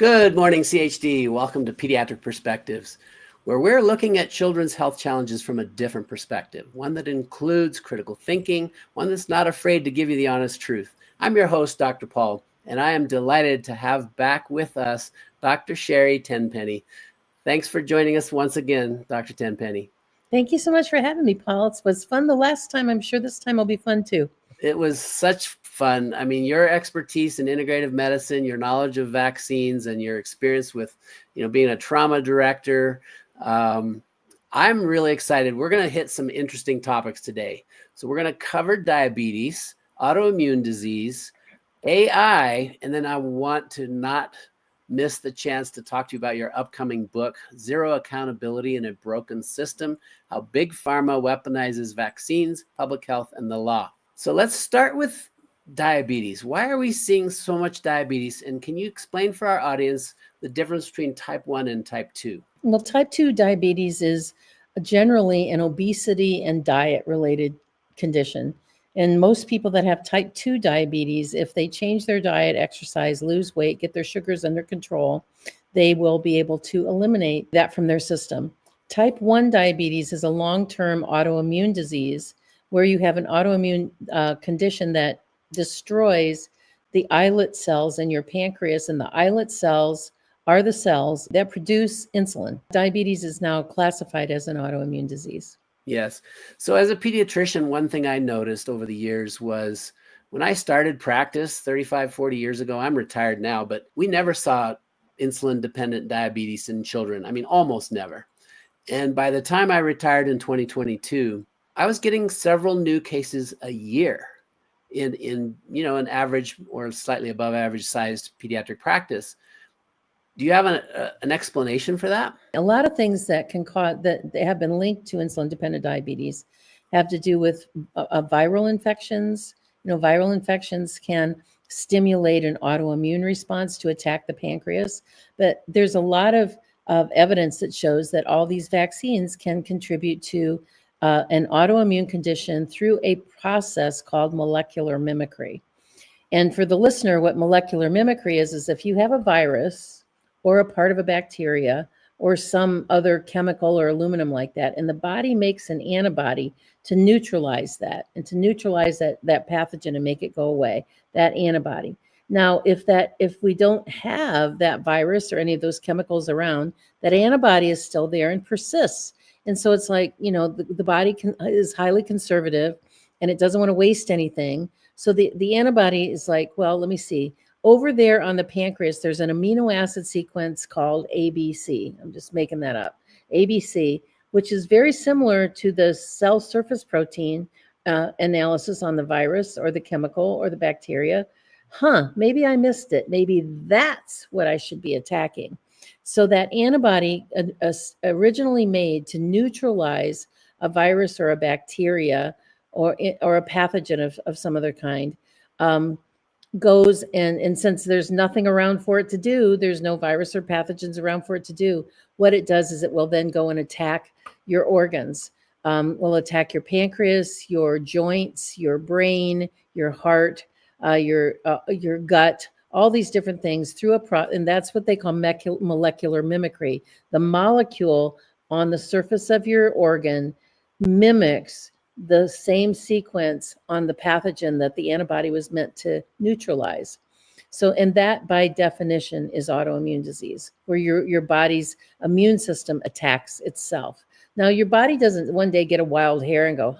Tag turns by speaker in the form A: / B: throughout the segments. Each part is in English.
A: Good morning, CHD. Welcome to Pediatric Perspectives, where we're looking at children's health challenges from a different perspective, one that includes critical thinking, one that's not afraid to give you the honest truth. I'm your host, Dr. Paul, and I am delighted to have back with us Dr. Sherri Tenpenny. Thanks for joining us once again, Dr. Tenpenny.
B: Thank you so much for having me, Paul. It was fun the last time. I'm sure this time will be fun too.
A: It was such fun. I mean, your expertise in integrative medicine, your knowledge of vaccines, and your experience with, being a trauma director. I'm really excited. We're going to hit some interesting topics today. So we're going to cover diabetes, autoimmune disease, AI, and then I want to not miss the chance to talk to you about your upcoming book, Zero Accountability in a Broken System, How Big Pharma Weaponizes Vaccines, Public Health, and the Law. So let's start with diabetes. Why are we seeing so much diabetes? And can you explain for our audience the difference between type 1 and type 2?
B: Well, type 2 diabetes is generally an obesity and diet related condition. And most people that have type 2 diabetes, if they change their diet, exercise, lose weight, get their sugars under control, they will be able to eliminate that from their system. Type 1 diabetes is a long-term autoimmune disease where you have an autoimmune condition that destroys the islet cells in your pancreas, and the islet cells are the cells that produce insulin. Diabetes is now classified as an autoimmune disease.
A: Yes. So as a pediatrician, one thing I noticed over the years was when I started practice 35, 40 years ago, I'm retired now, but we never saw insulin-dependent diabetes in children. I mean, almost never. And by the time I retired in 2022, I was getting several new cases a year in an average or slightly above average sized pediatric practice. Do you have an explanation for that?
B: A lot of things that can cause that have been linked to insulin-dependent diabetes have to do with viral infections. Viral infections can stimulate an autoimmune response to attack the pancreas, but there's a lot of evidence that shows that all these vaccines can contribute to an autoimmune condition through a process called molecular mimicry. And for the listener, what molecular mimicry is if you have a virus or a part of a bacteria or some other chemical or aluminum like that, and the body makes an antibody to neutralize that and to neutralize that pathogen and make it go away, that antibody. Now, if we don't have that virus or any of those chemicals around, that antibody is still there and persists. And so it's like, the body is highly conservative and it doesn't want to waste anything. So the antibody is like, well, let me see. Over there on the pancreas, there's an amino acid sequence called ABC. I'm just making that up. ABC, which is very similar to the cell surface protein analysis on the virus or the chemical or the bacteria. Maybe I missed it. Maybe that's what I should be attacking. So that antibody originally made to neutralize a virus or a bacteria or a pathogen of some other kind goes and since there's nothing around for it to do, there's no virus or pathogens around for it to do, what it does is it will then go and attack your organs. Will attack your pancreas, your joints, your brain, your heart, your gut, all these different things through and that's what they call molecular mimicry. The molecule on the surface of your organ mimics the same sequence on the pathogen that the antibody was meant to neutralize. So, and that by definition is autoimmune disease, where your body's immune system attacks itself. Now, your body doesn't one day get a wild hair and go,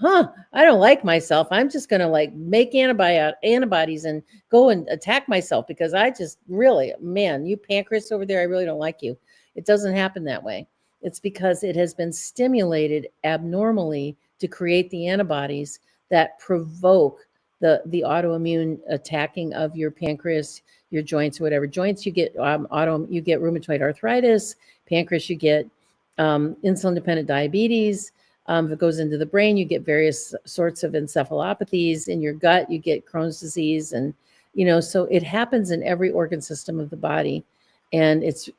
B: I don't like myself. I'm just going to make antibodies and go and attack myself because I just really, man, you pancreas over there, I really don't like you. It doesn't happen that way. It's because it has been stimulated abnormally to create the antibodies that provoke the autoimmune attacking of your pancreas, your joints, whatever. Joints, you get you get rheumatoid arthritis. Pancreas, you get insulin-dependent diabetes. If it goes into the brain, you get various sorts of encephalopathies. In your gut, you get Crohn's disease. And, so it happens in every organ system of the body. And it's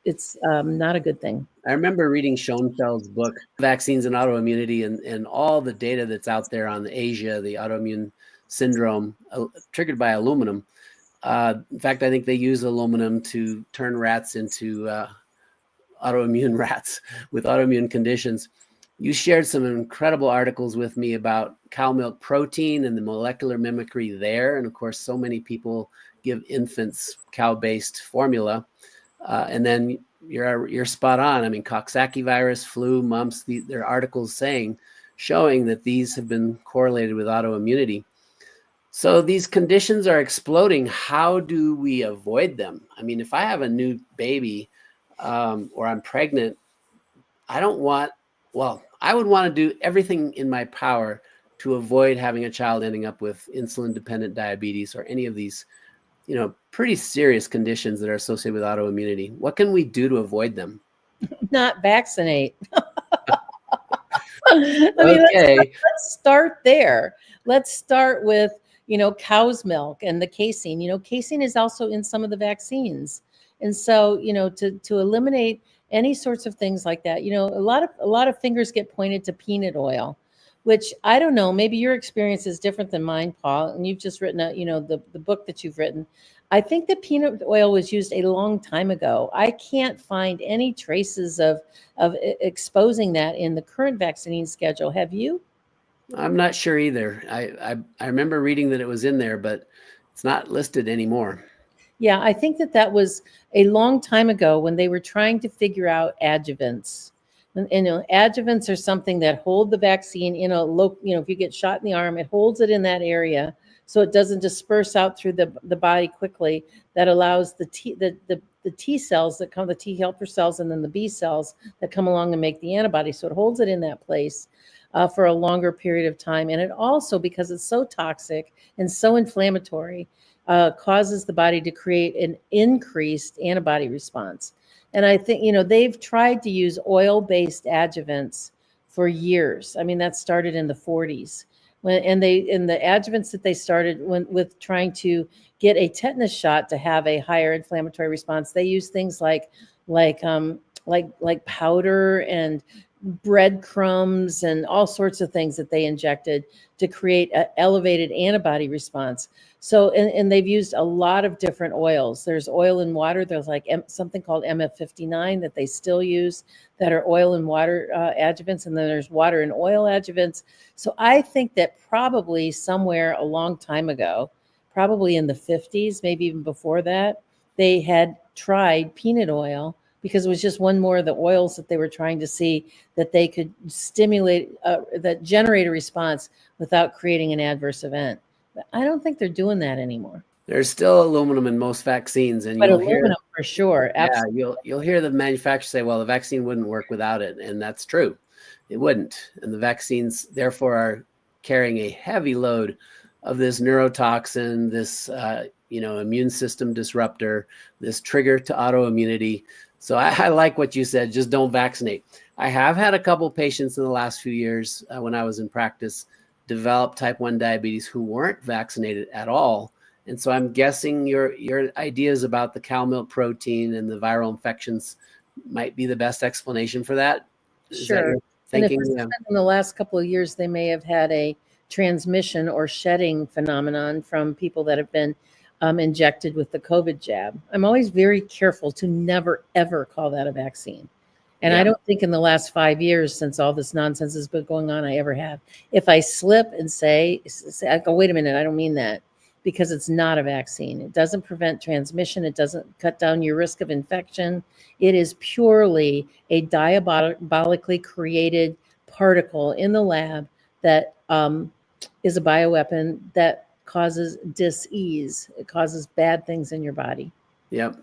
B: not a good thing.
A: I remember reading Schoenfeld's book, Vaccines and Autoimmunity, and all the data that's out there on the Asia, the autoimmune syndrome triggered by aluminum. In fact, I think they use aluminum to turn rats into autoimmune rats with autoimmune conditions. You shared some incredible articles with me about cow milk protein and the molecular mimicry there. And of course, so many people give infants cow-based formula. And then you're spot on. I mean, Coxsackie virus, flu, mumps, there are articles showing that these have been correlated with autoimmunity. So these conditions are exploding. How do we avoid them? I mean, if I have a new baby or I'm pregnant, I would want to do everything in my power to avoid having a child ending up with insulin-dependent diabetes or any of these, pretty serious conditions that are associated with autoimmunity. What can we do to avoid them?
B: Not vaccinate. I mean,
A: Okay.
B: let's start there. Let's start with, cow's milk and the casein. Casein is also in some of the vaccines. And so, to eliminate any sorts of things like that, a lot of fingers get pointed to peanut oil, which I don't know, maybe your experience is different than mine, Paul, and you've just written the book that you've written. I think that peanut oil was used a long time ago. I can't find any traces of exposing that in the current vaccine schedule. Have you?
A: I'm not sure either. I remember reading that it was in there, but it's not listed anymore.
B: Yeah, I think that was a long time ago when they were trying to figure out adjuvants. And adjuvants are something that hold the vaccine in a low, if you get shot in the arm, it holds it in that area so it doesn't disperse out through the body quickly. That allows the T cells that come, the T helper cells, and then the B cells that come along and make the antibody. So it holds it in that place for a longer period of time. And it also, because it's so toxic and so inflammatory, causes the body to create an increased antibody response. And I think, they've tried to use oil-based adjuvants for years. I mean, that started in the 40s. And the adjuvants that they started with trying to get a tetanus shot to have a higher inflammatory response, they use things like powder and breadcrumbs and all sorts of things that they injected to create an elevated antibody response. So, and they've used a lot of different oils. There's oil and water. There's like something called MF59 that they still use that are oil and water adjuvants. And then there's water and oil adjuvants. So I think that probably somewhere a long time ago, probably in the 50s, maybe even before that, they had tried peanut oil because it was just one more of the oils that they were trying to see that they could stimulate, that generate a response without creating an adverse event. But I don't think they're doing that anymore.
A: There's still aluminum in most vaccines, and
B: but aluminum for sure. Absolutely.
A: Yeah, you'll hear the manufacturer say, "Well, the vaccine wouldn't work without it," and that's true. It wouldn't, and the vaccines therefore are carrying a heavy load of this neurotoxin, this immune system disruptor, this trigger to autoimmunity. So I like what you said. Just don't vaccinate. I have had a couple patients in the last few years when I was in practice develop type 1 diabetes who weren't vaccinated at all. And so I'm guessing your ideas about the cow milk protein and the viral infections might be the best explanation for that.
B: Sure. And if in the last couple of years, they may have had a transmission or shedding phenomenon from people that have been injected with the COVID jab. I'm always very careful to never, ever call that a vaccine. And I don't think in the last 5 years, since all this nonsense has been going on, I ever have. If I slip and say, I go, wait a minute, I don't mean that, because it's not a vaccine. It doesn't prevent transmission. It doesn't cut down your risk of infection. It is purely a diabolically created particle in the lab that is a bioweapon that causes dis-ease. It causes bad things in your body.
A: Yep.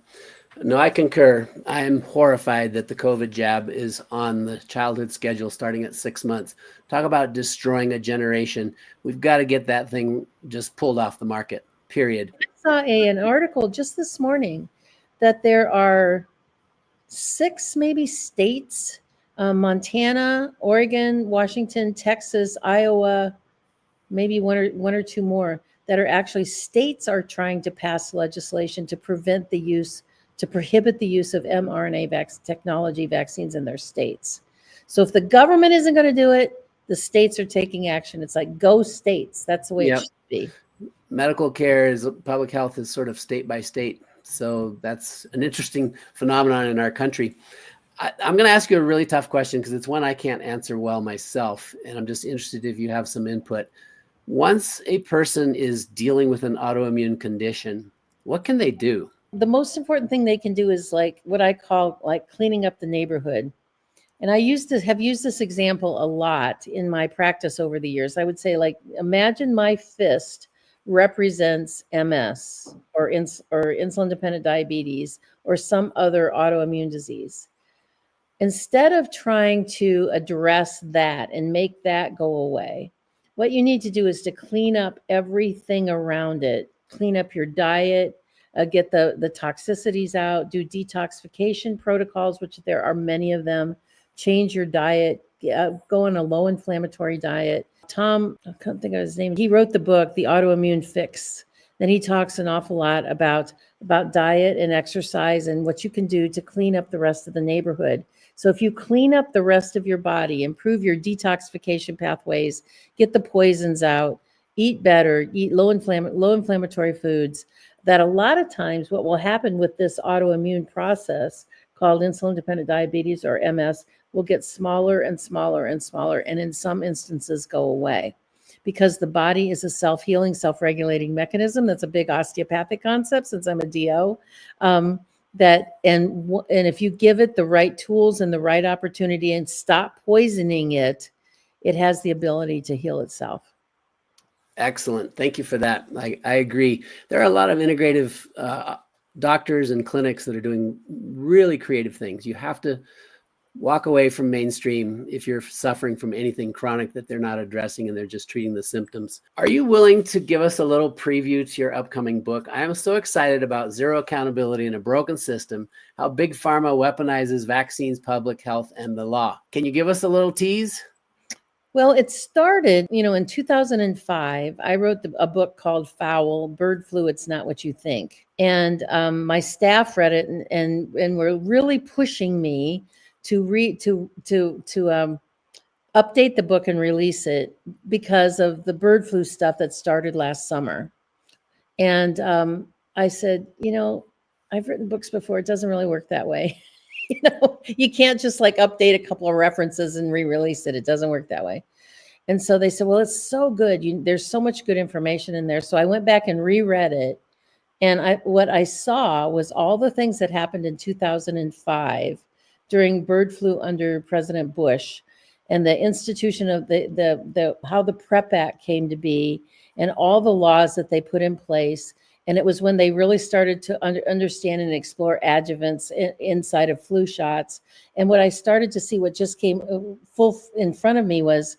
A: No, I concur. I am horrified that the COVID jab is on the childhood schedule starting at 6 months. Talk about destroying a generation. We've got to get that thing just pulled off the market, period.
B: I saw an article just this morning that there are 6 maybe states, Montana, Oregon, Washington, Texas, Iowa, maybe one or two more, that are actually states are trying to pass legislation to prohibit the use of mRNA technology vaccines in their states. So if the government isn't going to do it, the states are taking action. It's like, go states. That's the way it should be.
A: medical care is public health is sort of state by state. So that's an interesting phenomenon in our country. I'm going to ask you a really tough question because it's one I can't answer well myself. And I'm just interested if you have some input. Once a person is dealing with an autoimmune condition, what can they do?
B: The most important thing they can do is like what I call like cleaning up the neighborhood. And I have used this example a lot in my practice over the years. I would say, like, imagine my fist represents MS or insulin-dependent diabetes or some other autoimmune disease. Instead of trying to address that and make that go away, what you need to do is to clean up everything around it, clean up your diet, get the toxicities out, do detoxification protocols, which there are many of them, change your diet, go on a low inflammatory diet. Tom, I can't think of his name. He wrote the book, The Autoimmune Fix. Then he talks an awful lot about diet and exercise and what you can do to clean up the rest of the neighborhood. So if you clean up the rest of your body, improve your detoxification pathways, get the poisons out, eat better, eat low inflammatory foods, that a lot of times what will happen with this autoimmune process called insulin-dependent diabetes or MS will get smaller and smaller and smaller, and in some instances go away. Because the body is a self-healing, self-regulating mechanism. That's a big osteopathic concept since I'm a DO. And if you give it the right tools and the right opportunity and stop poisoning it, it has the ability to heal itself.
A: Excellent. Thank you for that. I agree. There are a lot of integrative doctors and clinics that are doing really creative things. You have to walk away from mainstream if you're suffering from anything chronic that they're not addressing and they're just treating the symptoms. Are you willing to give us a little preview to your upcoming book? I am so excited about Zero Accountability in a Broken System, How Big Pharma Weaponizes Vaccines, Public Health, and the Law. Can you give us a little tease?
B: Well, it started, in 2005. I wrote a book called Fowl, Bird Flu, It's Not What You Think. And my staff read it and were really pushing me to update the book and release it because of the bird flu stuff that started last summer. And I said, I've written books before. It doesn't really work that way. You can't just like update a couple of references and re-release it. It doesn't work that way. And so they said, well, it's so good. There's so much good information in there. So I went back and reread it. And what I saw was all the things that happened in 2005 during bird flu under President Bush and the institution of how the PrEP Act came to be and all the laws that they put in place. And it was when they really started to understand and explore adjuvants inside of flu shots. And what I started to see, what just came full in front of me was,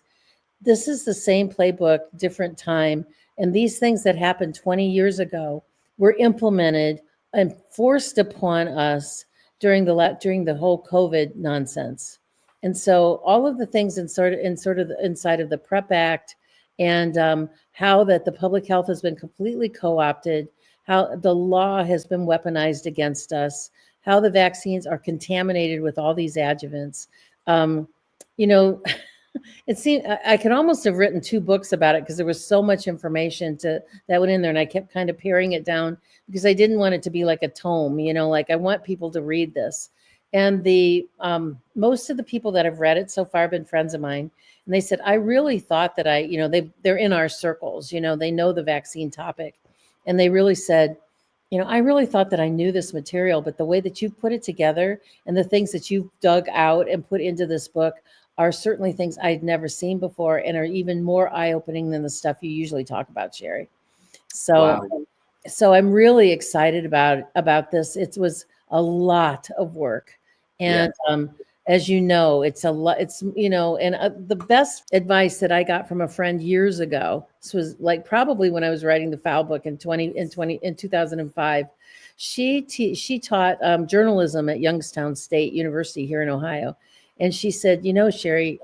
B: this is the same playbook, different time. And these things that happened 20 years ago were implemented and forced upon us during the whole COVID nonsense. And so all of the things inside of the PrEP Act and how that the public health has been completely co-opted, how the law has been weaponized against us, how the vaccines are contaminated with all these adjuvants. It seemed I could almost have written 2 books about it because there was so much information that went in there, and I kept kind of paring it down because I didn't want it to be like a tome, like I want people to read this. And the most of the people that have read it so far have been friends of mine, and they said, I really thought that they're in our circles, they know the vaccine topic, and they really said, I really thought that I knew this material, but the way that you've put it together and the things that you've dug out and put into this book are certainly things I'd never seen before and are even more eye-opening than the stuff you usually talk about, Sherri. So,
A: wow.
B: So I'm really excited about this. It was a lot of work. And as you know, it's a lot. It's, and the best advice that I got from a friend years ago, this was like probably when I was writing the Fowl book in 2005. She taught journalism at Youngstown State University here in Ohio. And she said, Sherri,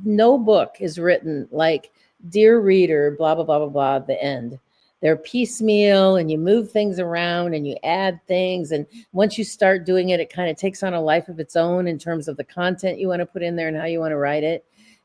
B: no book is written like, dear reader, blah, blah, blah, blah, blah, the end. They're piecemeal and you move things around and you add things. And once you start doing it, it kind of takes on a life of its own in terms of the content you want to put in there and how you want to write it.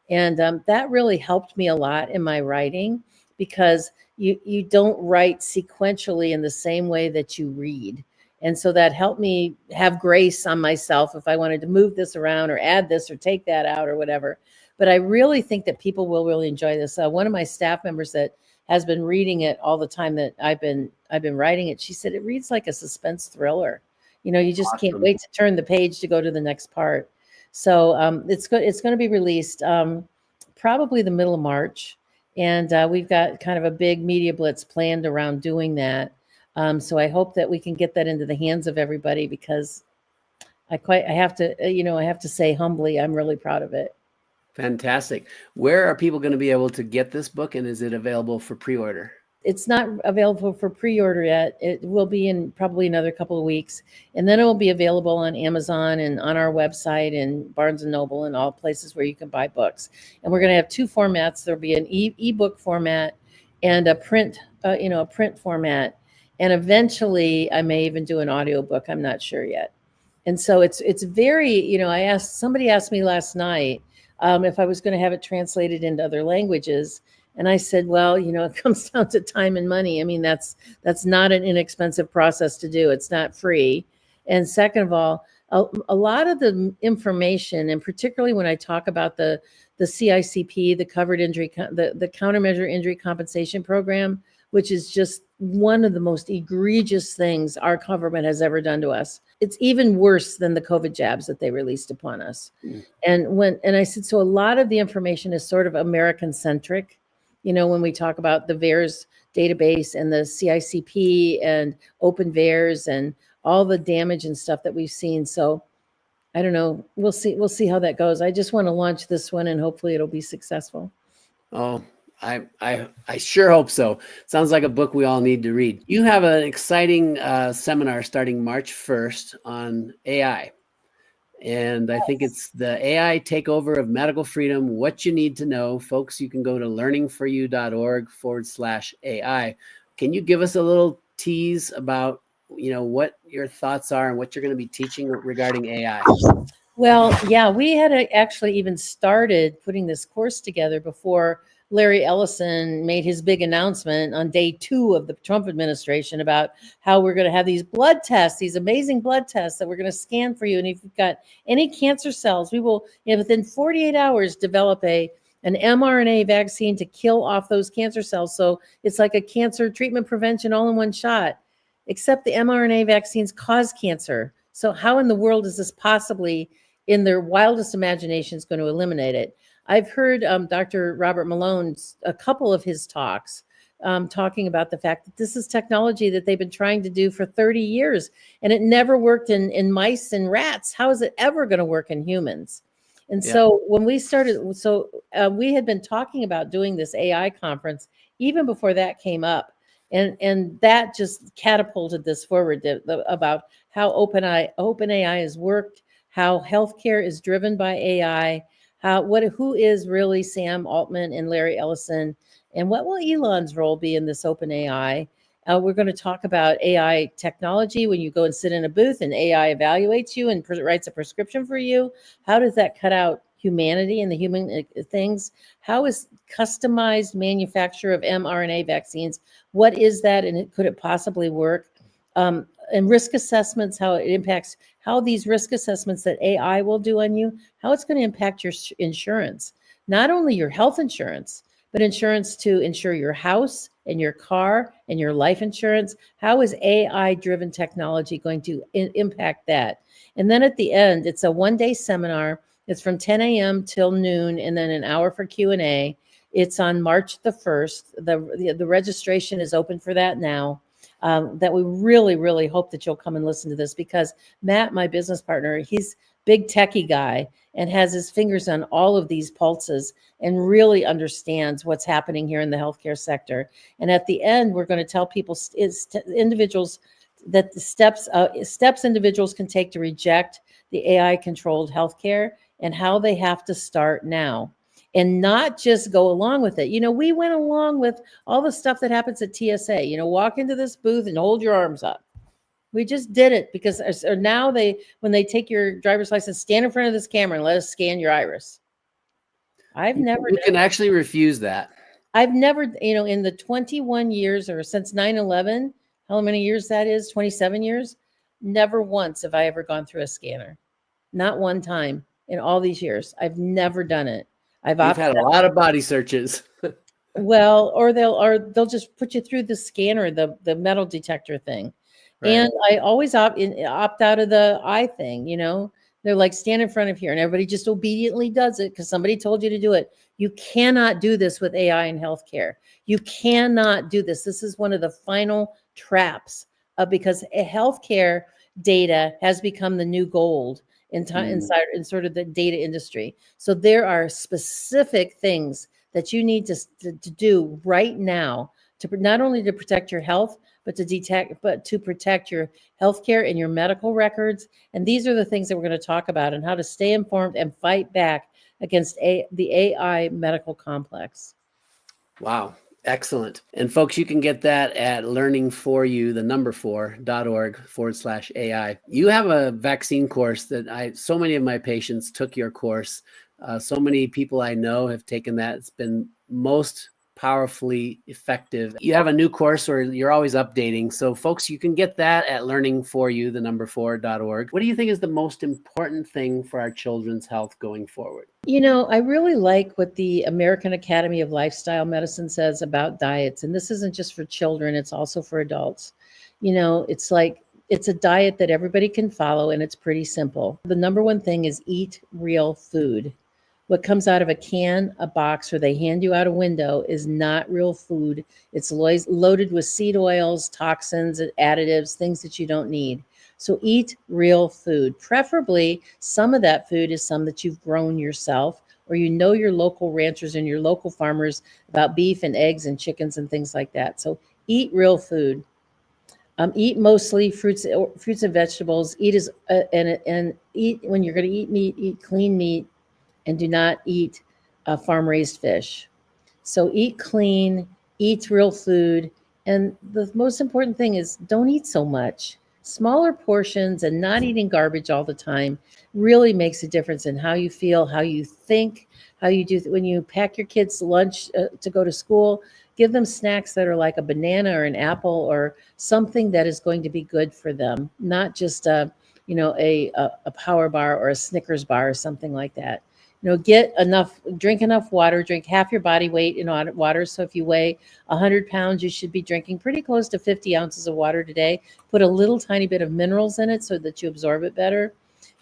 B: And that really helped me a lot in my writing because you don't write sequentially in the same way that you read. And so that helped me have grace on myself if I wanted to move this around or add this or take that out or whatever. But I really think that people will really enjoy this. One of my staff members that has been reading it all the time that I've been writing it, she said it reads like a suspense thriller. You just can't wait to turn the page to go to the next part. So it's going to be released probably the middle of March, and we've got kind of a big media blitz planned around doing that. So I hope that we can get that into the hands of everybody, because I have to say humbly, I'm really proud of it.
A: Fantastic. Where are people going to be able to get this book, and is it available for pre-order?
B: It's not available for pre-order yet. It will be in probably another couple of weeks, and then it will be available on Amazon and on our website and Barnes and Noble and all places where you can buy books. And we're going to have two formats. There'll be an ebook format and a print format, and eventually I may even do an audiobook. I'm not sure yet. And so it's very, somebody asked me last night if I was going to have it translated into other languages. And I said, well, it comes down to time and money. I mean, that's not an inexpensive process to do. It's not free. And second of all, a lot of the information, and particularly when I talk about the CICP, the covered injury, the countermeasure injury compensation program, which is just one of the most egregious things our government has ever done to us. It's even worse than the COVID jabs that they released upon us. And I said, so a lot of the information is sort of American centric. When we talk about the VAERS database and the CICP and open VAERS and all the damage and stuff that we've seen. So I don't know. We'll see how that goes. I just want to launch this one, and hopefully it'll be successful.
A: Oh, I sure hope so. Sounds like a book we all need to read. You have an exciting seminar starting March 1st on AI. And I think it's the AI takeover of medical freedom, what you need to know. Folks, you can go to learningforyou.org/AI. Can you give us a little tease about, what your thoughts are and what you're going to be teaching regarding AI?
B: Well, yeah, we had actually even started putting this course together before Larry Ellison made his big announcement on day 2 of the Trump administration about how we're going to have these blood tests, these amazing blood tests that we're going to scan for you. And if you've got any cancer cells, we will, within 48 hours, develop an mRNA vaccine to kill off those cancer cells. So it's like a cancer treatment prevention all in one shot, except the mRNA vaccines cause cancer. So how in the world is this possibly, in their wildest imaginations, going to eliminate it? I've heard Dr. Robert Malone's, a couple of his talks, talking about the fact that this is technology that they've been trying to do for 30 years, and it never worked in mice and rats. How is it ever going to work in humans? And so when we started, we had been talking about doing this AI conference even before that came up. And that just catapulted this forward about how OpenAI has worked, how healthcare is driven by AI, who is really Sam Altman and Larry Ellison, and what will Elon's role be in this OpenAI? We're going to talk about AI technology when you go and sit in a booth and AI evaluates you and writes a prescription for you. How does that cut out humanity and the human things? How is customized manufacture of mRNA vaccines? What is that, and could it possibly work? And risk assessments, how it impacts, how these risk assessments that AI will do on you, how it's going to impact your insurance, not only your health insurance, but insurance to insure your house and your car and your life insurance. How is AI-driven technology going to impact that? And then at the end, it's a one-day seminar. It's from 10 a.m. till noon, and then an hour for Q&A. It's on March the 1st. The registration is open for that now. That we really, really hope that you'll come and listen to this, because Matt, my business partner, he's big techie guy and has his fingers on all of these pulses and really understands what's happening here in the healthcare sector. And at the end, we're going to tell people, individuals, that the steps individuals can take to reject the AI-controlled healthcare and how they have to start now. And not just go along with it. We went along with all the stuff that happens at TSA. Walk into this booth and hold your arms up. We just did it because now when they take your driver's license, stand in front of this camera and let us scan your iris. I've never.
A: You can actually refuse that.
B: I've never, in the 21 years or since 9/11, how many years that is, 27 years, never once have I ever gone through a scanner. Not one time in all these years. I've never done it. I've
A: We've
B: opted
A: had a lot of body searches.
B: Well, or they'll just put you through the scanner, the metal detector thing.
A: Right.
B: And I always opt out of the eye thing, They're like, stand in front of here, and everybody just obediently does it because somebody told you to do it. You cannot do this with AI in healthcare. You cannot do this. This is one of the final traps because healthcare data has become the new gold inside in sort of the data industry. So there are specific things that you need to do right now to not only to protect your health, but to protect your healthcare and your medical records. And these are the things that we're going to talk about and how to stay informed and fight back against the AI medical complex.
A: Wow. Excellent. And folks, you can get that at learning4u.org/AI. You have a vaccine course that so many of my patients took your course. So many people I know have taken that. It's been most powerfully effective. You have a new course, or you're always updating. So folks, you can get that at learning4u.org. What do you think is the most important thing for our children's health going forward?
B: I really like what the American Academy of Lifestyle Medicine says about diets. And this isn't just for children, it's also for adults. It's like, it's a diet that everybody can follow, and it's pretty simple. The number one thing is eat real food. What comes out of a can, a box, or they hand you out a window is not real food. It's loaded with seed oils, toxins, additives, things that you don't need. So eat real food. Preferably, some of that food is some that you've grown yourself, or your local ranchers and your local farmers about beef and eggs and chickens and things like that. So eat real food. Eat mostly fruits and vegetables. Eat and eat when you're going to eat meat. Eat clean meat, and do not eat farm-raised fish. So eat clean, eat real food, and the most important thing is don't eat so much. Smaller portions and not eating garbage all the time really makes a difference in how you feel, how you think, how you do. When you pack your kids' lunch to go to school, give them snacks that are like a banana or an apple or something that is going to be good for them, not just a power bar or a Snickers bar or something like that. Drink enough water, drink half your body weight in water. So if you weigh 100 pounds, you should be drinking pretty close to 50 ounces of water today. Put a little tiny bit of minerals in it so that you absorb it better.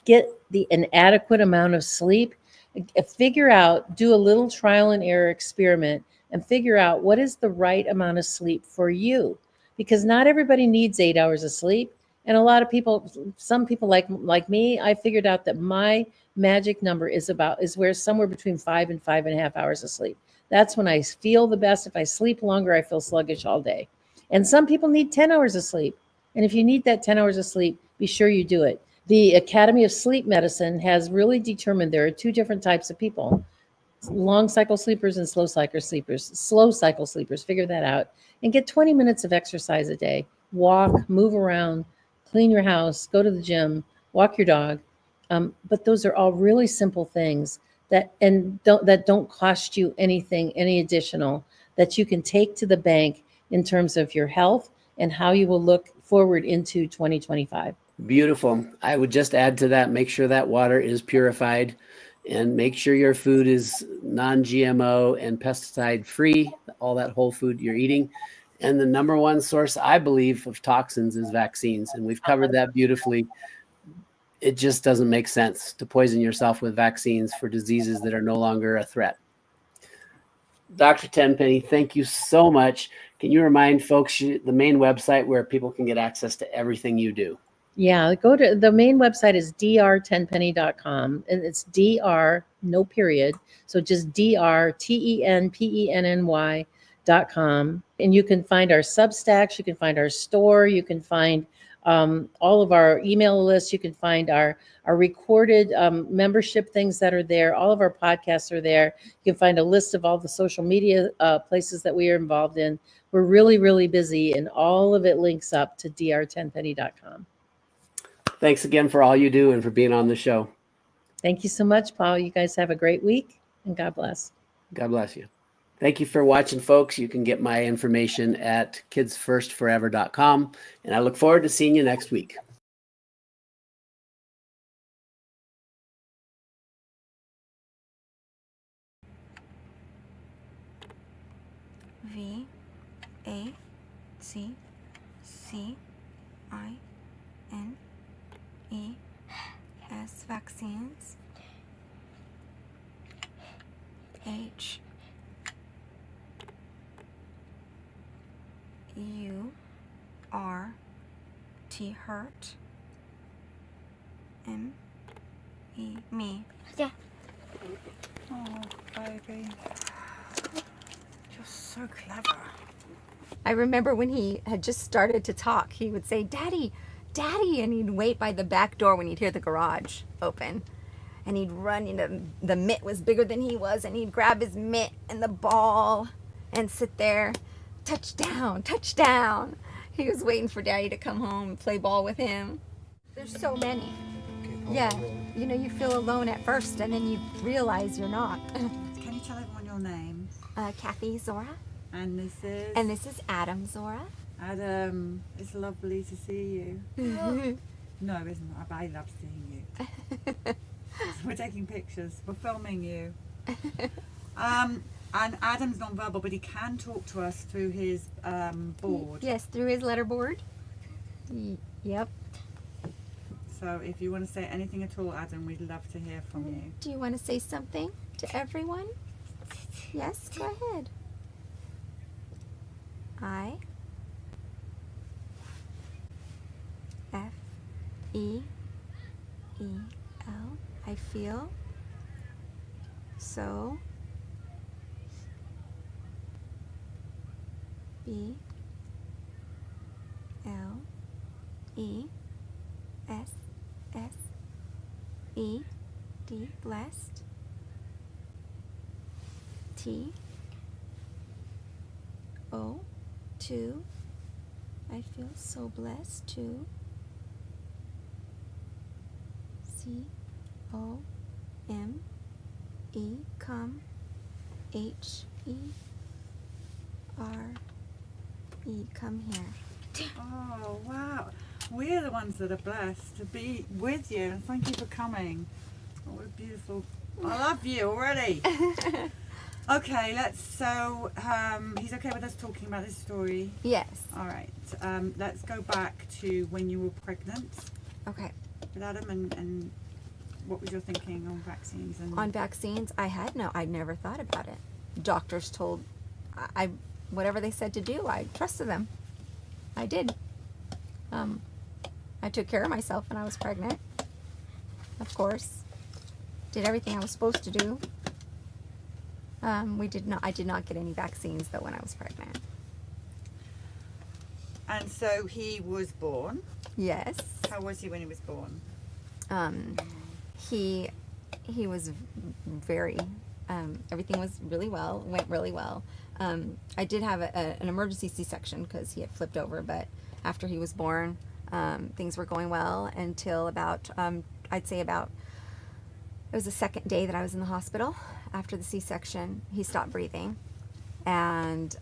B: Get an adequate amount of sleep. Do a little trial and error experiment and figure out what is the right amount of sleep for you. Because not everybody needs 8 hours of sleep. And some people like me, I figured out that my magic number is where somewhere between 5 and 5.5 hours of sleep. That's when I feel the best. If I sleep longer, I feel sluggish all day. And some people need 10 hours of sleep. And if you need that 10 hours of sleep, be sure you do it. The Academy of Sleep Medicine has really determined there are two different types of people: long cycle sleepers and slow cycle sleepers. Slow cycle sleepers, figure that out, and get 20 minutes of exercise a day. Walk, move around, clean your house, go to the gym, walk your dog. But those are all really simple things that don't cost you any additional, that you can take to the bank in terms of your health and how you will look forward into 2025.
A: Beautiful. I would just add to that, make sure that water is purified, and make sure your food is non-GMO and pesticide free, all that whole food you're eating. And the number one source, I believe, of toxins is vaccines. And we've covered that beautifully. It just doesn't make sense to poison yourself with vaccines for diseases that are no longer a threat. Dr. Tenpenny, thank you so much. Can you remind folks the main website where people can get access to everything you do?
B: Yeah, go to the main website is drtenpenny.com, and it's dr, no period. So just drtenpenny.com. And you can find our Substacks, you can find our store, you can find all of our email lists, you can find our recorded membership things that are there. All of our podcasts are there. You can find a list of all the social media places that we are involved in. We're really, really busy, and all of it links up to drtenpenny.com.
A: Thanks again for all you do and for being on the show.
B: Thank you so much, Paul. You guys have a great week, and God bless.
A: God bless you. Thank you for watching, folks. You can get my information at kidsfirstforever.com, and I look forward to seeing you next week.
C: Vaccines. Vaccines. H U R T hurt. M E me.
D: Yeah.
C: Oh, baby. You're so clever. I remember when he had just started to talk, he would say, "Daddy, Daddy," and he'd wait by the back door when he'd hear the garage open. And he'd run, the mitt was bigger than he was, and he'd grab his mitt and the ball and sit there. Touchdown, touchdown. He was waiting for Daddy to come home and play ball with him. There's so many. Yeah, you feel alone at first, and then you realize you're not.
D: Can you tell everyone your name?
C: Kathy Zora.
D: And this is?
C: And this is Adam Zora.
D: Adam, it's lovely to see you. No, it isn't. I love seeing you. We're taking pictures. We're filming you. And Adam's non-verbal, but he can talk to us through his board.
C: Yes, through his letterboard. Yep.
D: So if you want to say anything at all, Adam, we'd love to hear from you.
C: Do you want to say something to everyone? Yes, go ahead. I F E E L. I feel so B L E S S E D, blessed. T O 2. I feel so blessed too. C O M E, come. H E R E, come here.
D: Oh, wow. We're the ones that are blessed to be with you, and thank you for coming. Oh, what a beautiful... I love you already. Okay, he's okay with us talking about this story?
C: Yes.
D: All right, let's go back to when you were pregnant
C: Okay.
D: with Adam, and what was your thinking on vaccines?
C: On vaccines, I'd never thought about it. Doctors told, whatever they said to do, I trusted them. I did. I took care of myself when I was pregnant. Of course. Did everything I was supposed to do. I did not get any vaccines though when I was pregnant.
D: And so he was born.
C: Yes.
D: How was he when he was born?
C: He was very, everything was really well, went really well. I did have an emergency C-section because he had flipped over, but after he was born, things were going well until about, I'd say about, it was the second day that I was in the hospital. After the C-section, he stopped breathing and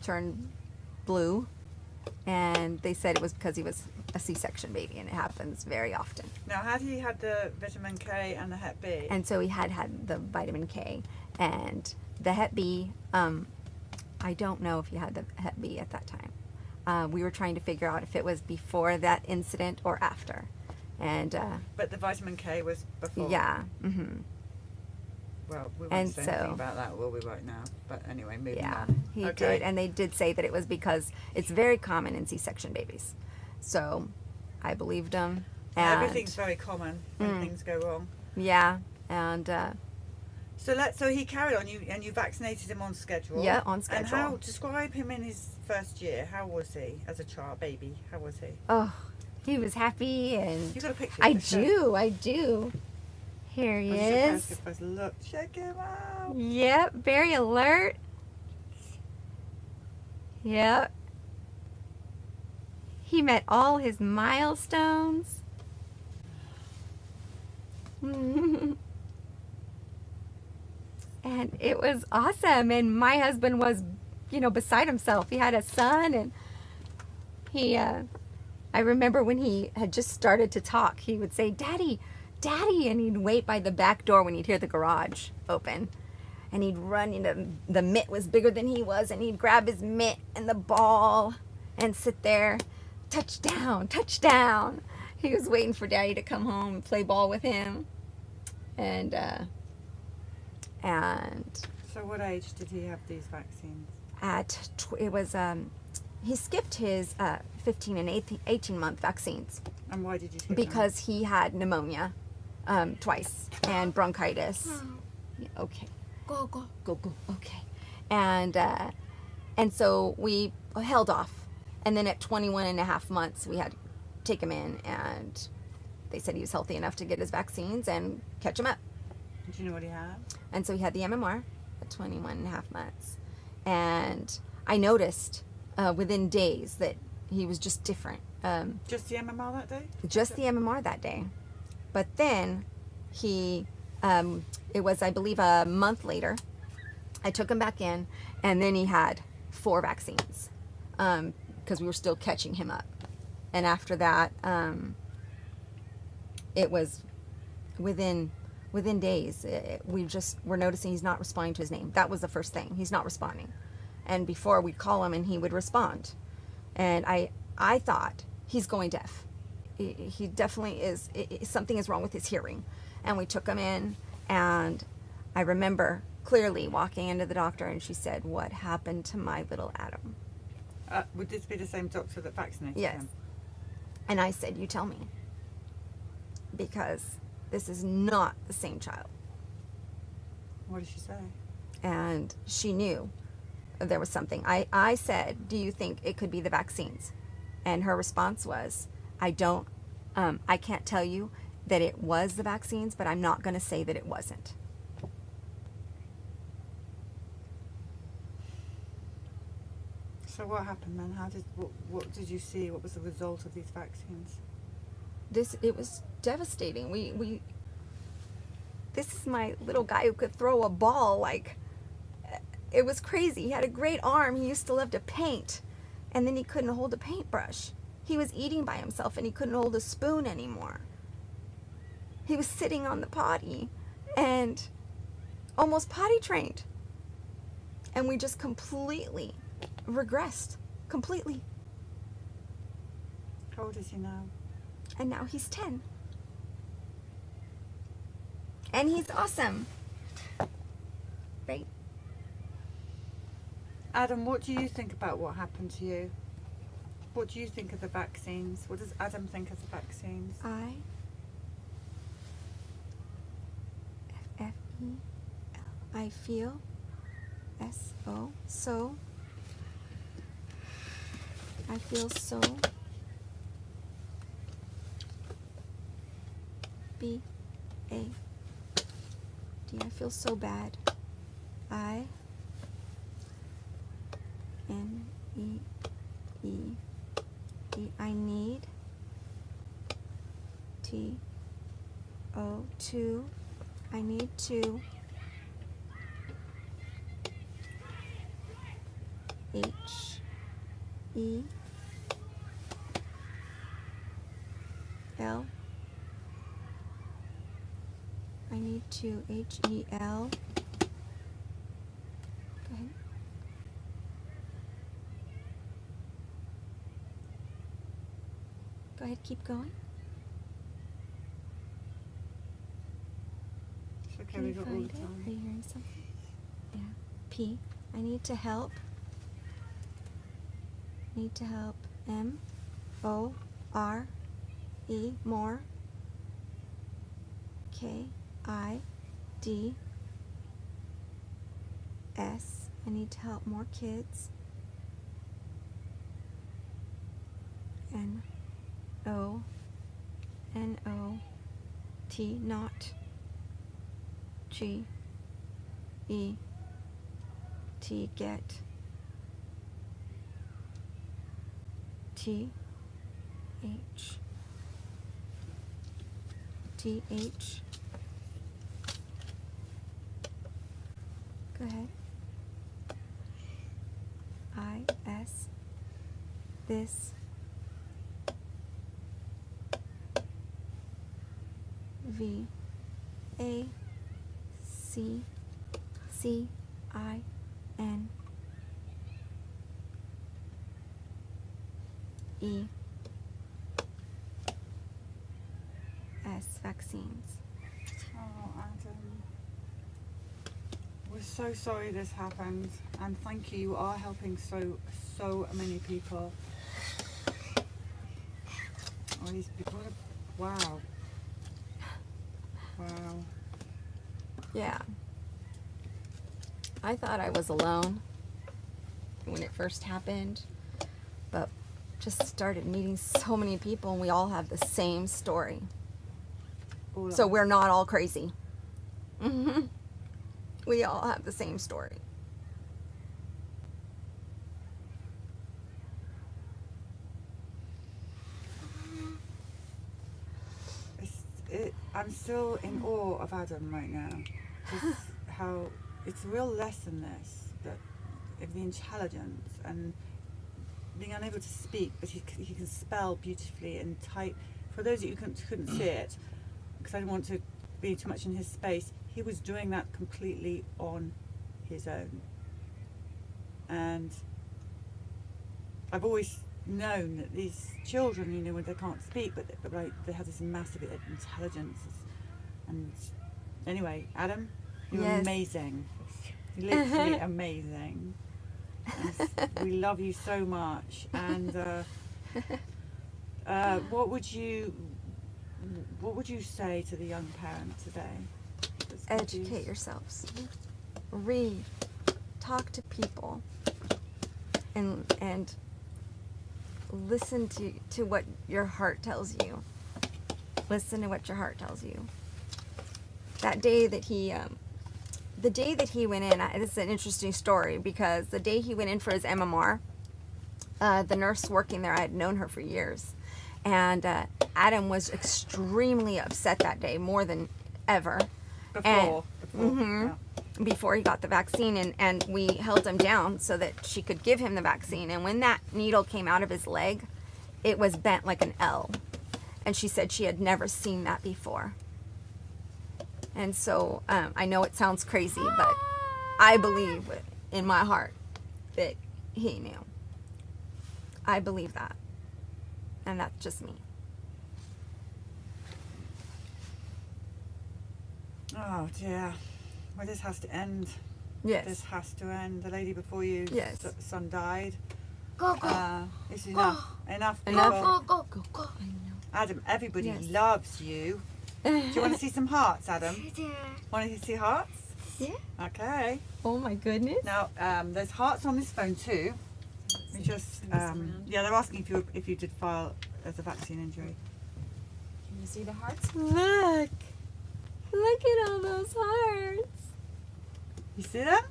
C: turned blue, and they said it was because he was a C-section baby, and it happens very often.
D: Now, had he had the vitamin K and the Hep B?
C: And so he had the vitamin K and the Hep B. I don't know if he had the Hep B at that time. We were trying to figure out if it was before that incident or after. And
D: but the vitamin K was before.
C: Yeah. Mm-hmm.
D: Well, we won't say anything about that, will we, right now? But anyway, moving on.
C: He did, and they did say that it was because it's very common in C-section babies. So I believed him. And
D: everything's very common when things go wrong.
C: Yeah, and
D: so he carried on. You vaccinated him on schedule.
C: Yeah, on schedule.
D: And how describe him in his first year? How was he as a child, baby? How was he?
C: Oh, he was happy, and
D: You got a picture?
C: I do. Here he is.
D: Look, check him out.
C: Yep, very alert. Yep. He met all his milestones. And it was awesome. And my husband was, beside himself. He had a son, and I remember when he had just started to talk, he would say, "Daddy, Daddy," and he'd wait by the back door when he'd hear the garage open. And he'd run into, the mitt was bigger than he was, and he'd grab his mitt and the ball and sit there, touchdown, touchdown. He was waiting for Daddy to come home and play ball with him. And
D: So what age did he have these vaccines?
C: he skipped his 15 and 18-month vaccines
D: And why did you skip them?
C: because he had pneumonia twice and bronchitis. Yeah, okay. Go. Okay. And so we held off. And then at 21 and a half months, we had to take him in, and they said he was healthy enough to get his vaccines and catch him up.
D: Do you know what he had?
C: And so he had the MMR at 21 and a half months. And I noticed within days that he was just different.
D: Just the MMR that day?
C: Just the MMR that day. But then he, it was, I believe, a month later, I took him back in, and then he had 4 vaccines because we were still catching him up. And after that, it was within days, we're noticing he's not responding to his name. That was the first thing. He's not responding. And before we'd call him and he would respond. And I thought he's going deaf. He definitely is. Something is wrong with his hearing. And we took him in, and I remember clearly walking into the doctor, and she said, "What happened to my little Adam?"
D: Would this be the same doctor that vaccinated
C: Yes.
D: him?
C: And I said, "You tell me, because this is not the same child."
D: What did she say?
C: And she knew there was something. I said, "Do you think it could be the vaccines?" And her response was, I can't tell you that it was the vaccines, but I'm not going to say that it wasn't."
D: So what happened then? What did you see? What was the result of these vaccines?
C: It was devastating. This is my little guy who could throw a ball. Like, it was crazy. He had a great arm. He used to love to paint, and then he couldn't hold a paintbrush. He was eating by himself, and he couldn't hold a spoon anymore. He was sitting on the potty and almost potty trained. And we just completely regressed. Completely.
D: How old is he now?
C: And now he's 10. And he's awesome. Right?
D: Adam, what do you think about what happened to you? What do you think of the vaccines? What does Adam think of the vaccines?
C: I feel so. I feel so. BAD. I feel so bad. INEED. I need TO2. I need to HEL. I need to HEL. Go ahead. Go ahead, keep going.
D: It's okay,
C: Can
D: we
C: you
D: got all
C: find
D: the
C: it?
D: time.
C: Are you hearing something? Yeah. P. I need to help. Need to help. MORE. More. KIDS. I need to help more kids. NOT. Not. GET. Get. TH. Go ahead. I-S. This. V. A. C. C. I. N. E. S. Vaccines.
D: Oh, Adam. We're so sorry this happened, and thank you. You are helping so many people. Oh, these people. Wow. Wow.
C: Yeah. I thought I was alone when it first happened, but just started meeting so many people, and we all have the same story.
D: All
C: So
D: of
C: we're not all crazy. We all have the same story.
D: I'm still in awe of Adam right now. Just how it's a real lesson, this, that of the intelligence and being unable to speak, but he can spell beautifully and type. For those of you who couldn't see it, because I didn't want to be too much in his space, he was doing that completely on his own. And I've always known that these children, you know, when they can't speak, but like they have this massive intelligence. And anyway, Adam, you're
C: Yes.
D: amazing. You're literally amazing. And we love you so much. And what would you say to the young parent today? that's confused?
C: Educate yourselves. Read. Talk to people. And listen to what your heart tells you. Listen to what your heart tells you. That day that he, the day that he went in, this is an interesting story, because the day he went in for his MMR, the nurse working there, I had known her for years, and Adam was extremely upset that day, more than ever. Before he got the vaccine, and we held him down so that she could give him the vaccine. And when that needle came out of his leg, it was bent like an L. And she said she had never seen that before. And so I know it sounds crazy, but I believe in my heart that he knew. I believe that. And that's just me.
D: Oh dear. Well, this has to end.
C: Yes.
D: This has to end. The lady before you,
C: Yes.
D: son died.
E: Go, go.
D: It's enough. Enough.
C: Enough.
D: people.
E: Go, go, go.
C: I know.
D: Adam, everybody
C: Yes.
D: loves you. Do you want to see some hearts, Adam?
E: Yeah.
D: Want to see hearts?
C: Yeah.
D: Okay.
C: Oh my goodness.
D: Now, there's hearts on this phone too. We just, yeah, they're asking if you did file as a vaccine injury.
E: Can you see the hearts?
C: Look. Look at all those hearts.
D: You see them?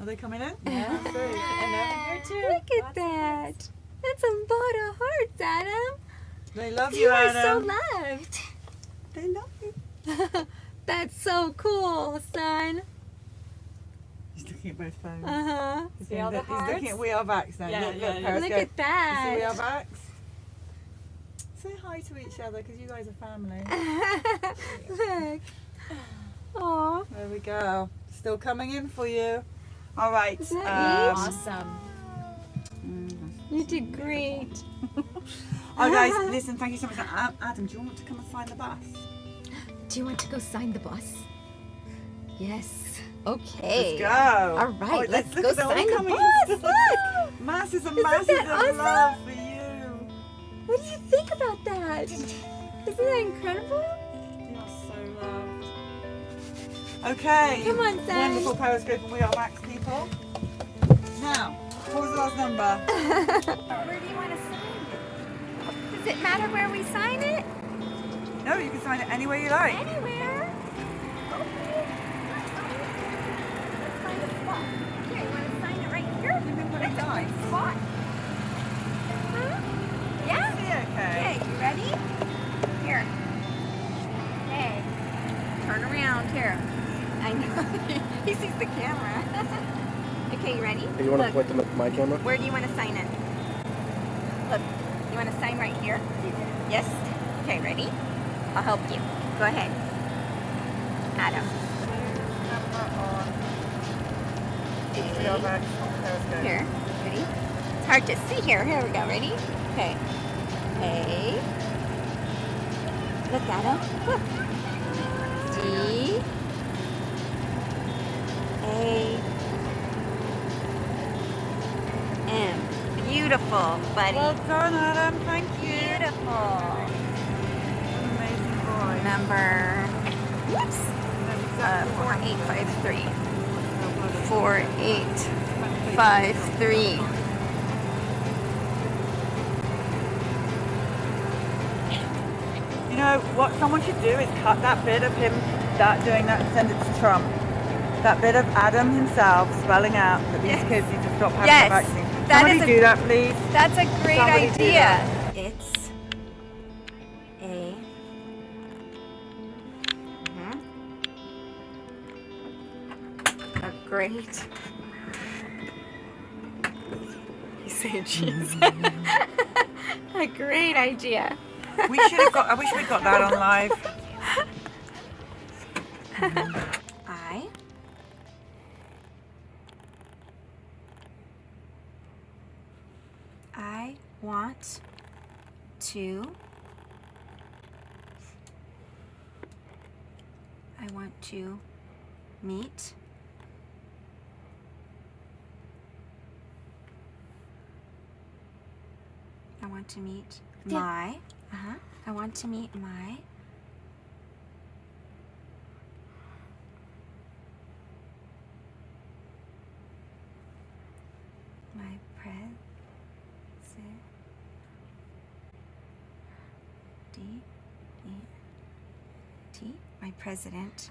D: Are they coming in?
E: Yeah. And over here too.
C: Look at that. That's a lot of hearts, Adam.
D: They love
C: You
D: you,
C: are so
D: Adam.
C: loved.
D: They love you.
C: That's so cool, son.
D: He's looking at both phones.
C: Uh-huh.
E: See all the
D: He's looking
E: hearts?
D: at We Are Vax now.
E: Yeah,
D: look,
E: yeah, yeah.
D: Periscope.
C: Look at that.
D: You see We Are Vax? Say hi to each other because you guys are family.
C: Look. Aw.
D: There we go. Still coming in for you. All right.
C: Is that
E: Awesome.
C: You did great.
D: Oh, guys, listen, thank you so much. Adam, do you want to come and sign the bus?
C: Do you want to go sign the bus? Yes. Okay.
D: Let's go.
C: All right,
D: Oh,
C: let's
D: look
C: go
D: at them all
C: sign the
D: coming
C: bus.
D: in.
C: Look.
D: Masses and
C: Isn't
D: masses
C: that
D: of
C: awesome?
D: love for you.
C: What do you think about that? Isn't that incredible?
D: You are so loved. Okay.
C: Come on, son.
D: Wonderful Periscope and We Are Vax people. Now, what was the last number?
C: Where do you want to sign it? Does it matter where we sign it?
D: No, you can sign it anywhere you like.
C: Anywhere. Okay. Let's find a spot. Here, you want to sign it right here?
D: You can put it
C: That's a
D: nice.
C: good spot. Huh? Yeah?
D: See, okay.
C: Okay, you ready? Here. Hey. Turn around here. I know. He sees the camera. Okay, you ready?
F: You want to
C: Look,
F: point them at my camera?
C: where do you want to sign in? Look, you want to sign right here? Yes? Okay, ready? I'll help you. Go ahead. Adam. Here, ready? It's hard to see here. Here we go, ready? Okay. A. Look, Adam. Look. D. A. M. Beautiful, buddy.
D: Well done, Adam. Thank you.
C: Beautiful.
D: Amazing boy.
C: Number, whoops, 4853. 4853.
D: You know, what someone should do is cut that bit of him doing that and send it to Trump. That bit of Adam himself spelling out that these kids need to stop having
C: Yes,
D: the vaccine.
C: that
D: Somebody
C: is a-
D: do that, please.
C: That's a great
D: Somebody do
C: idea.
D: that.
C: It's a a great. He's saying cheese. A great idea.
D: We should have got. I wish we got that on live.
C: I want to. I want to meet. I want to meet my. I want to meet my. My my president.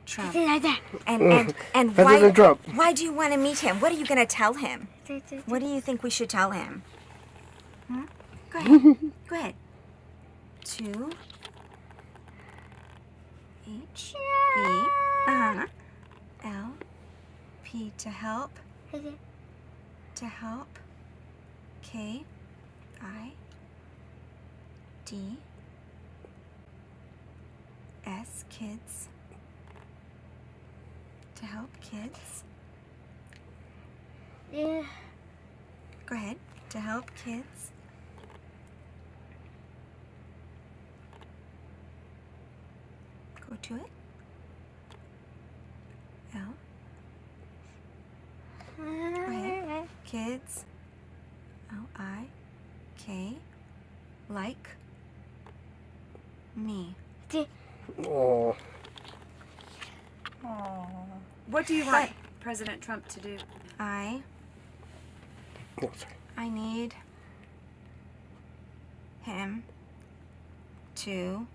C: Trump. And
F: President Trump.
C: why do you want to meet him? What are you going to tell him? What do you think we should tell him? Go ahead. Go ahead. To H E L P to help. To help. K I D S kids. To help kids.
G: Yeah.
C: Go ahead. To help kids. Go to it. L. Go ahead. Kids. L-I-K. Like. Me.
F: Oh.
E: What do you want President Trump to do?
C: I
F: Oh, sorry.
C: need him to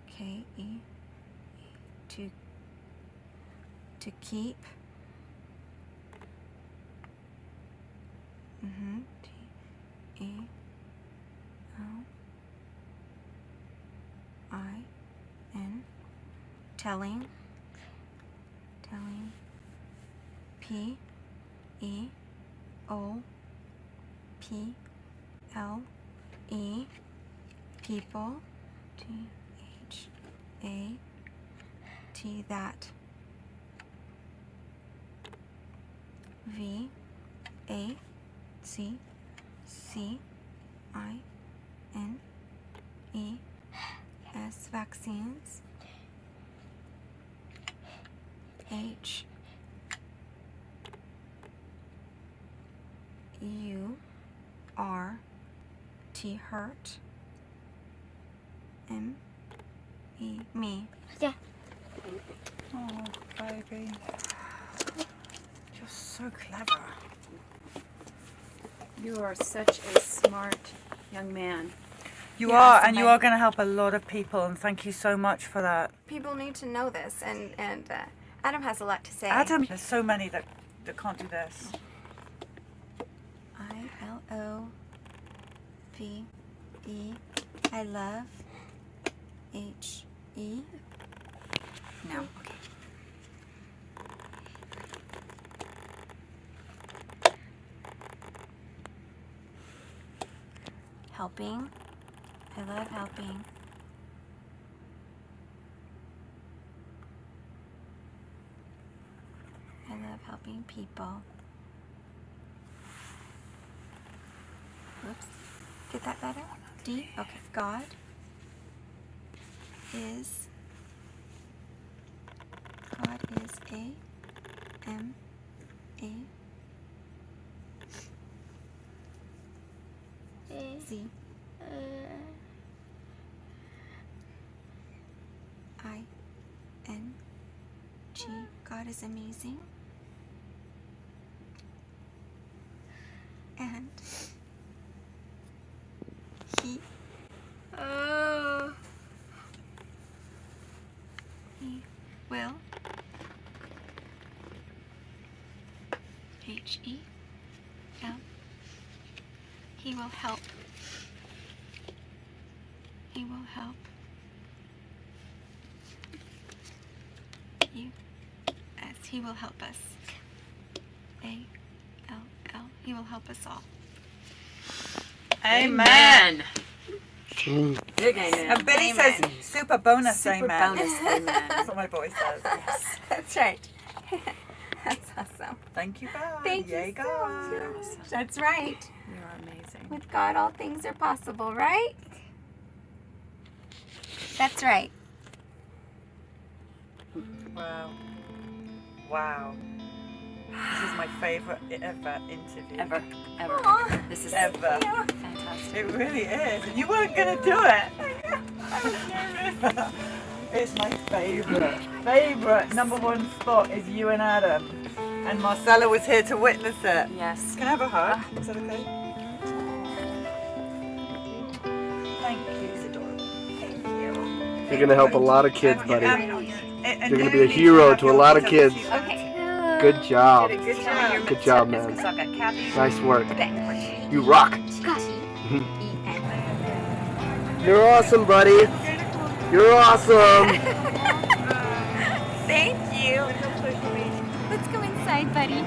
C: K-E to keep T-E-L-I-N telling P-E-O-P-L-E people T-H-A-T that V-A-C-C-I-N-E-S vaccines H-U-R-T hurt M-E me.
G: Yeah.
D: Oh, baby. You're so clever.
E: You are such a smart young man.
D: You
C: Yes,
D: are, and
C: I-
D: you are going to help a lot of people, and thank you so much for that.
C: People need to know this, and Adam has a lot to say.
D: Adam, there's so many that can't do this.
C: I-L-O-V-E. I love. H-E. No. Okay. Helping. I love helping. I love helping people. Whoops. Get that better? D? Okay. God is A-M-A-Z. I-N-G. God is amazing. And he will H-E-L. He will help. He will help you as he will help us. A-L-L. He will help us all.
D: Amen.
G: Big amen.
D: And Billy says super bonus
G: Super
D: amen.
G: bonus amen.
D: That's what my boy says.
G: Yes.
C: That's right. That's awesome.
D: Thank you, God.
C: Thank
D: Yay,
C: you so
D: God.
C: much. That's right.
G: You are amazing.
C: With God, all things are possible, right? That's right.
D: Wow. Wow. This is my favorite ever interview.
G: Ever.
C: Aw.
G: This is
D: Ever.
G: fantastic.
D: It really is. And you weren't going to do it. It's my favorite number one spot is you and Adam. And Marcella was here to witness it.
G: Yes.
D: Can I have a hug? Is that okay? Thank you. It's adorable.
C: Thank you.
F: You're going to help a lot of kids, buddy.
D: And
F: You're gonna
D: you
F: be a
D: need
F: hero
D: have
F: to a
D: your
F: lot of
D: details
F: kids.
D: too.
C: Okay.
F: Good job.
D: Good job.
F: Good job, man.
G: So I've got Kathy.
F: Nice work.
C: Okay.
F: You rock.
C: Scotty. E-N.
F: You're awesome, buddy. You're awesome.
C: Thank you. Let's go inside, buddy.